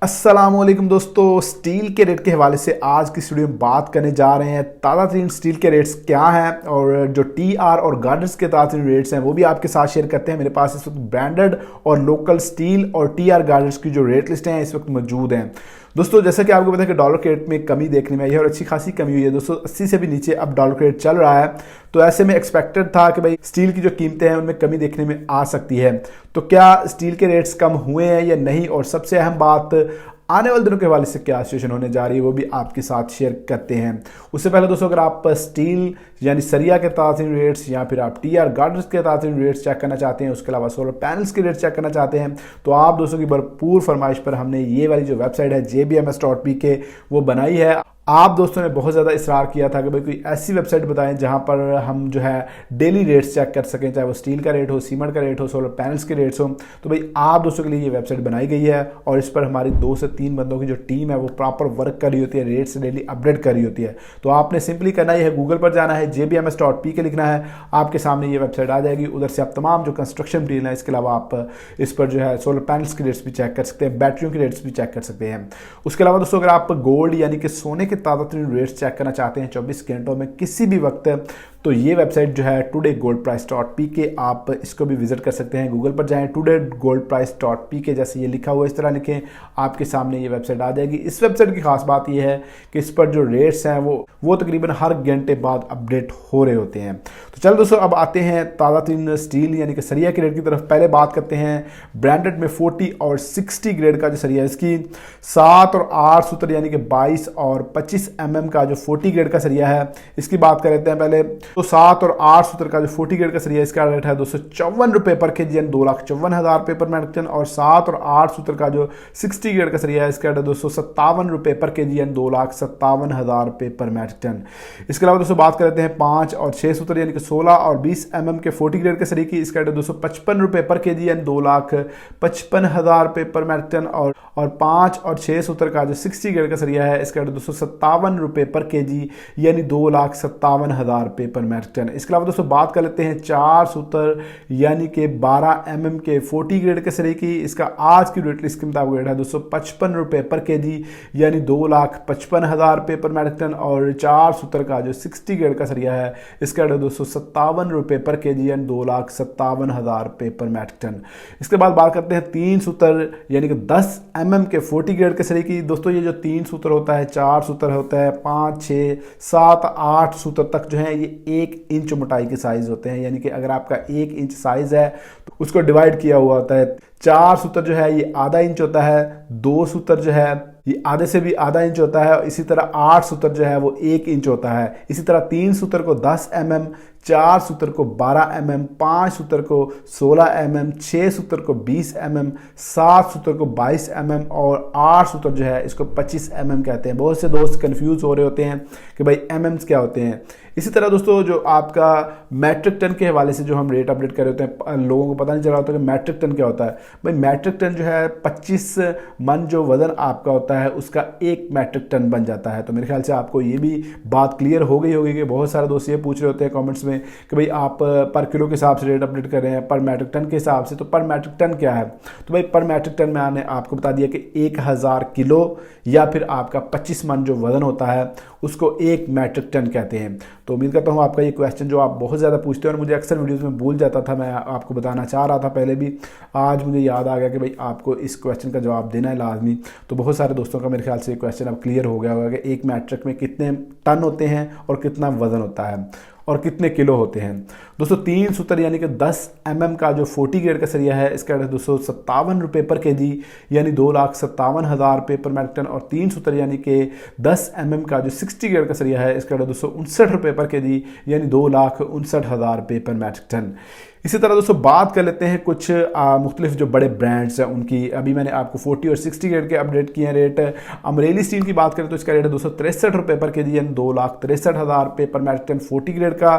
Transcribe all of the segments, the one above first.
अस्सलामुअलैकुम दोस्तों, स्टील के रेट के हवाले से आज की वीडियो में बात करने जा रहे हैं। ताज़ा तरीन स्टील के रेट्स क्या हैं और जो टीआर और गार्डर्स के ताज़ा तरीन रेट्स हैं वो भी आपके साथ शेयर करते हैं। मेरे पास इस वक्त ब्रांडेड और लोकल स्टील और टीआर गार्डर्स की जो रेट लिस्ट हैं इस वक्त मौजूद हैं। दोस्तों जैसा कि आपको पता है कि डॉलर के रेट में कमी देखने में आई है और अच्छी खासी कमी हुई है। दोस्तों 80 से भी नीचे अब डॉलर का रेट चल रहा है, तो ऐसे में एक्सपेक्टेड था कि भाई स्टील की जो कीमतें हैं उनमें कमी देखने में आ सकती है। तो क्या स्टील के रेट्स कम हुए हैं या नहीं, और सबसे अहम बात आने वाले दिनों के हवाले से क्या सिचुएशन होने जा रही है वो भी आपके साथ शेयर करते हैं। उससे पहले दोस्तों अगर आप स्टील यानी सरिया के ताज़ा रेट्स या फिर आप टीआर गार्डर्स के ताज़ा रेट्स चेक करना चाहते हैं, उसके अलावा सोलर पैनल्स के रेट्स चेक करना चाहते हैं, तो आप दोस्तों की भरपूर फरमाइश पर हमने ये वाली जो वेबसाइट है jbms.pk वो बनाई है। आप दोस्तों ने बहुत ज़्यादा इसरार किया था कि भाई कोई ऐसी वेबसाइट बताएं जहां पर हम जो है डेली रेट्स चेक कर सकें, चाहे वो स्टील का रेट हो, सीमेंट का रेट हो, सोलर पैनल्स के रेट्स हो। तो भाई आप दोस्तों के लिए ये वेबसाइट बनाई गई है और इस पर हमारी 2 से 3 बंदों की जो टीम है वो प्रॉपर वर्क कर रही होती है, रेट्स डेली अपडेट कर रही होती है। तो आपने सिंपली करना ही है, गूगल पर जाना है, jbms.pk लिखना है, आपके सामने ये वेबसाइट आ जाएगी। उधर से आप तमाम जो कंस्ट्रक्शन मटीरियल है, इसके अलावा आप इस पर जो है सोलर पैनल्स के रेट्स भी चेक कर सकते हैं, बैटरियों के रेट्स भी चेक कर सकते हैं। उसके अलावा दोस्तों अगर आप गोल्ड यानी कि सोने के ताज़ा तरीन रेट्स चेक करना चाहते हैं 24 घंटों में किसी भी वक्त, तो ये वेबसाइट जो है todaygoldprice.pk आप इसको भी विजिट कर सकते हैं। गूगल पर जाएं, todaygoldprice.pk जैसे ये लिखा हुआ है इस तरह लिखें, आपके सामने ये वेबसाइट आ जाएगी। इस वेबसाइट की खास बात ये है कि इस पर जो रेट्स हैं वो तकरीबन हर घंटे बाद अपडेट हो रहे होते हैं। तो चलो दोस्तों अब आते हैं ताज़ा तरीन स्टील यानी कि सरिया के रेट की तरफ। पहले बात करते हैं ब्रांडेड में 40 और 60 ग्रेड का जो सरिया है, इसकी 7 और 8 सूत्र यानी कि 22 और 25 mm का जो 40 ग्रेड का सरिया है इसकी बात कर लेते हैं पहले। तो 7 और 8 सूत्र का जो 40 ग्रेड का सरिया इसका रेट है 254 रुपये पर केजी यानी 2,54,000 रुपये पर मेट्रिक टन, और 7 और 8 सूत्र का जो 60 ग्रेड का सरिया है इसका रेट है 257 रुपये पर केजी यानी 2,57,000 रुपये पर मेट्रिक टन। इसके अलावा दोस्तों बात कर लेते हैं 5 और 6 सूत्र यानी कि 16 और 20 mm के 40 ग्रेड के सरिया की, इसका रेट है 255 रुपये पर केजी यानी 2,55,000 रुपये पर मेट्रिक टन, और 5 और 6 सूत्र का जो 60 ग्रेड का सरिया है इसका रेट 257 रुपये पर केजी यानी 2,57,000 रुपये पर मेट्रिक टन। इसके अलावा दोस्तों बात कर लेते हैं 4 सूत्र यानी कि 12 mm के 40 ग्रेड के सरिया की, इसका आज की रेट लिस्ट के मुताबिक रेट है 255 रुपये पर केजी यानी 2,55,000 रुपये पर मेट्रिक टन, और 4 सूत्र का जो 60 ग्रेड का सरिया है इसका रेट 257 रुपये पर केजी यानी 2,57,000 रुपये पर मेट्रिक टन। इसके बाद बात करते हैं 3 सूत्र यानी कि 10 mm के 40 ग्रेड के सरिया की। दोस्तों ये जो 3 सूत्र होता है, 4 सूत्र होता है, 5, 6, 7, 8 सूत्र तक जो है ये 1 इंच मोटाई के साइज होते हैं, यानी कि अगर आपका 1 इंच साइज है तो उसको डिवाइड किया हुआ होता है। 4 सूत्र जो है ये आधा इंच होता है, 2 सूत्र जो है ये आधे से भी आधा इंच होता है, इसी तरह 8 सूत्र जो है वो 1 इंच होता है। इसी तरह 3 सूत्र को 10 mm, 4 सूत्र को 12 mm, 5 सूत्र को 16 mm, 6 सूत्र को 20 mm, 7 सूत्र को 22 mm और 8 सूत्र जो है इसको 25 mm कहते हैं। बहुत से दोस्त कंफ्यूज हो रहे होते हैं कि भाई mm क्या होते हैं। इसी तरह दोस्तों जो आपका मैट्रिक टन के हवाले से जो हम रेट अपडेट कर रहे होते हैं, लोगों को पता नहीं चल रहा होता कि मैट्रिक टन क्या होता है। भाई मैट्रिक टन जो है 25 मन जो वजन आपका होता है उसका 1 मैट्रिक टन बन जाता है। तो मेरे ख्याल से आपको ये भी बात क्लियर हो गई होगी कि बहुत सारे दोस्त ये पूछ रहे होते हैं कमेंट्स में कि भाई आप पर किलो के हिसाब से रेट अपडेट कर रहे हैं, पर मैट्रिक टन के हिसाब से, तो पर मैट्रिक टन क्या है। तो भाई पर मैट्रिक टन में मैंने आपको बता दिया कि 1000 किलो या फिर आपका 25 मन जो वजन होता है उसको 1 मैट्रिक टन कहते हैं। तो उम्मीद करता हूँ आपका ये क्वेश्चन जो आप बहुत ज़्यादा पूछते हैं और मुझे अक्सर वीडियोस में भूल जाता था, मैं आपको बताना चाह रहा था पहले भी, आज मुझे याद आ गया कि भाई आपको इस क्वेश्चन का जवाब देना है लाजमी। तो बहुत सारे दोस्तों का मेरे ख्याल से ये क्वेश्चन अब क्लियर हो गया होगा कि 1 मैट्रिक में कितने टन होते हैं और कितना वजन होता है और कितने किलो होते हैं। दोस्तों 3 सूत्र यानी कि 10 mm का जो 40 ग्रेड का सरिया है इसका रेट 257 रुपये पर केजी यानी 2,57,000 रुपये पर मेट्रिक टन, और 3 सूत्र यानी कि 10 mm का जो 60 ग्रेड का सरिया है इसका रेट 259 रुपये पर केजी यानी 2,59,000 रुपये पर मेट्रिक टन। इसी तरह दोस्तों बात कर लेते हैं कुछ मुख्तलिफ जो बड़े ब्रांड्स हैं उनकी। अभी मैंने आपको 40 और 60 ग्रेड के अपडेट किए हैं रेट। अमरेली स्टील की बात करें तो इसका रेट है 263 रुपये पर केजी यानी 2,63,000 रुपये पर मेट्रिक टन 40 ग्रेड का,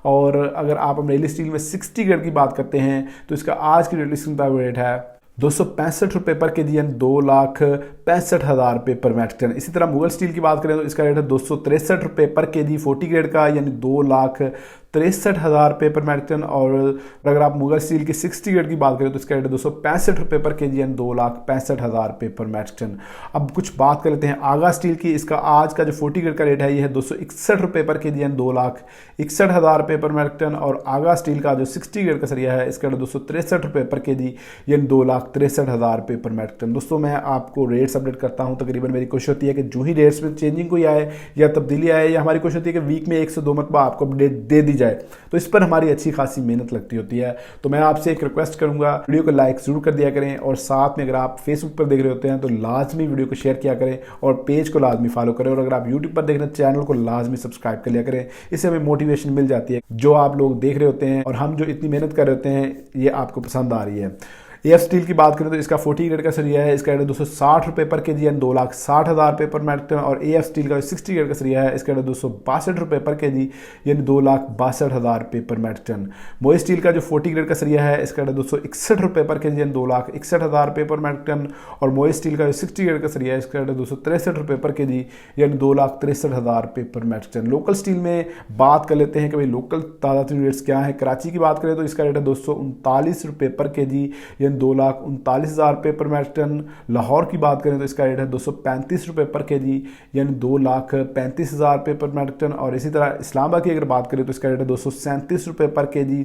और अगर आप अमरेली स्टील में 60 ग्रेड की बात करते हैं तो इसका आज की रेट लिस्टिंग का रेट है 265 रुपये पर केजी यानी 2,65,000 रुपये पर मेट्रिक टन। इसी तरह मुगल स्टील की बात करें तो इसका रेट है 263 रुपये पर केजी 40 ग्रेड का यानी 63,000 रुपये पर मेट्रिक टन। और अगर आप मुगल स्टील की 60 ग्रेड की बात करें तो इसका रेट है 265 रुपये पर के जी यानी 2,65,000 रुपये पर मेट्रिक टन। अब कुछ बात कर लेते हैं आगा स्टील की। इसका आज का जो 40 ग्रेड का रेट है ये है 261 रुपये पर के जी यानी 2,61,000 रुपये पर मेट्रिक टन। और आगा स्टील का जो 60 ग्रेड का सरिया है इसका रेट 263 रुपये पर के जी यानी 2,63,000 रुपये पर मेट्रिक टन। दोस्तों मैं आपको रेट्स अपडेट करता हूं, तकरीबन मेरी कोशिश होती है कि जो ही रेट्स में चेंजिंग कोई आए या तब्दीली आए, या हमारी कोशिश होती है कि वीक में 1 से 2 मरतबा आपको अपडेट दे दी जाए, तो इस पर हमारी अच्छी खासी मेहनत लगती होती है। तो मैं आपसे एक रिक्वेस्ट करूंगा, वीडियो को लाइक जरूर कर दिया करें, और साथ में अगर आप फेसबुक पर देख रहे होते हैं तो लाजमी वीडियो को शेयर किया करें और पेज को लाजमी फॉलो करें, और अगर आप यूट्यूब पर देख रहे हैं चैनल को लाजमी सब्सक्राइब कर लिया करें। इससे हमें मोटिवेशन मिल जाती है, जो आप लोग देख रहे होते हैं और हम जो इतनी मेहनत कर रहे होते हैं ये आपको पसंद आ रही है। एफ स्टील की बात करें तो इसका 40 ग्रेड का सरिया है, इसका रेट 260 रुपये पर के जी यानी 2,60,000 रुपये पर मेट्रिक टन। और एफ स्टील का 60 ग्रेड का सरिया है, इसका रेट 262 रुपये पर के जी यानी 2,62,000 रुपये पर मेट्रिक टन। मोई स्टील का जो 40 ग्रेड का सरिया है इसका रेट 261 रुपये पर के जी यानी 2,61,000 रुपये पर मेट्रिक टन। और मोई स्टील का जो 60 ग्रेड का सरिया है इसका रेट 263 रुपये पर के जी यानी 2,63,000 रुपये पर मेट्रिक टन। लोकल स्टील में बात कर लेते हैं कि भाई लोकल ताज़ा तरीन रेट्स क्या है। कराची की बात करें तो इसका रेट है 239 रुपये पर के जी 2,39,000 रुपये पर मेट्रिक टन। लाहौर की बात करें तो इसका रेट है 235 रुपये पर के जी यानी 2,35,000 रुपये पर मेट्रिक टन। और इसी तरह इस्लामाबाद की अगर बात करें तो इसका रेट है 237 रुपये पर के जी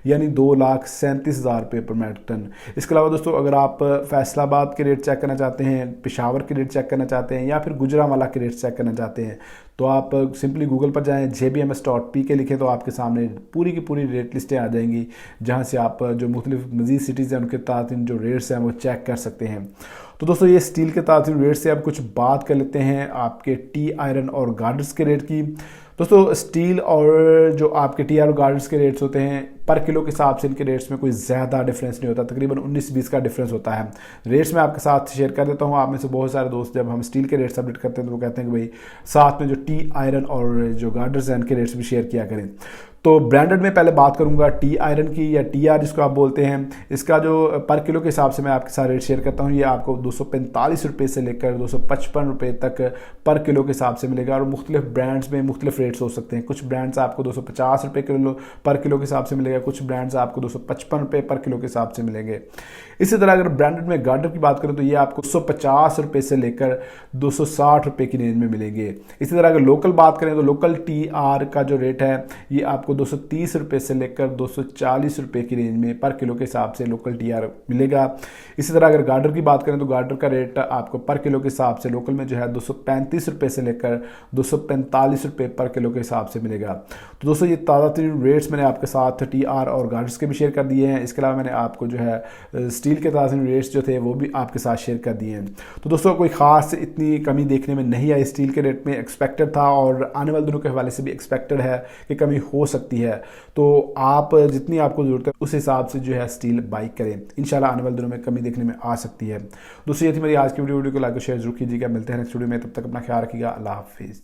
यानी 2,37,000 रुपये पर मेट्रिक टन। इसके अलावा दोस्तों अगर आप फैसलाबाद के रेट चेक करना चाहते हैं, पेशावर के रेट चेक करना चाहते हैं, या फिर गुजरांवाला के रेट चेक करना चाहते हैं, तो आप सिंपली गूगल पर जाएं, jbms.pk लिखें तो आपके सामने पूरी की पूरी रेट लिस्टें आ जाएंगी, जहां से आप जो मुख्तलिफ मज़ीद सिटीज़ हैं उनके तातीन जो रेट्स हैं वो चेक कर सकते हैं। तो दोस्तों ये स्टील के तातीन रेट से अब कुछ बात कर लेते हैं आपके टी आयरन और गार्डर्स के रेट की। दोस्तों स्टील और जो आपके टी आर और गार्डर्स के रेट्स होते हैं पर किलो के हिसाब से इनके रेट्स में कोई ज़्यादा डिफरेंस नहीं होता, तकरीबन 19-20 का डिफरेंस होता है। रेट्स मैं आपके साथ शेयर कर देता हूँ। आप में से बहुत सारे दोस्त जब हम स्टील के रेट्स अपडेट करते हैं तो वो कहते हैं कि भाई साथ में जो टी आयरन और जो गार्डर्स हैं इनके रेट्स भी शेयर किया करें। तो ब्रांडेड में पहले बात करूंगा टी आयरन की या टी आर जिसको आप बोलते हैं। इसका जो पर किलो के हिसाब से मैं आपके साथ रेट शेयर करता हूँ, ये आपको 245 रुपये से लेकर 255 रुपये तक पर किलो के हिसाब से मिलेगा। और मुख्तलिफ ब्रांड्स में मुख्तलिफ रेट्स हो सकते हैं। कुछ ब्रांड्स आपको 250 रुपये किलो पर किलो के हिसाब से मिलेगा, कुछ ब्रांड्स आपको 255 रुपये पर किलो के हिसाब से मिलेंगे। इसी तरह अगर ब्रांडेड में गार्डर की बात करें तो ये आपको 250 रुपये से लेकर 260 रुपये की रेंज में मिलेंगे। इसी तरह अगर लोकल बात करें तो लोकल टी आर का जो रेट है ये आपको 230 रुपये से लेकर 240 रुपये की रेंज में पर किलो के हिसाब से लोकल टी आर मिलेगा। इसी तरह अगर गार्डर की बात करें तो गार्डर का रेट आपको पर किलो के हिसाब से लोकल में जो है 235 रुपये से लेकर 245 रुपये पर किलो के हिसाब से मिलेगा। तो दोस्तों ये ताज़ा तरीन रेट्स मैंने आपके साथ टी आर और गार्डर्स के भी शेयर कर दिए हैं। इसके अलावा मैंने आपको जो है स्टील के ताज़ा तरीन रेट्स जो थे वो भी आपके साथ शेयर कर दिए हैं। तो दोस्तों कोई ख़ास इतनी कमी देखने में नहीं आई स्टील के रेट में, एक्सपेक्टेड था और आने वाले दिनों के हवाले से भी एक्सपेक्टेड है कि कमी हो सकती है। तो आप जितनी आपको ज़रूरत है उस हिसाब से जो है स्टील बाई करें, इंशाल्लाह आने वाले दिनों में कमी देखने में आ सकती है। दोस्तों ये थी मेरी आज की वीडियो को लाइक और शेयर जरूर कीजिएगा। मिलते हैं नेक्स्ट वीडियो में, तब तक अपना ख्याल रखिएगा। अल्लाह हाफिज़।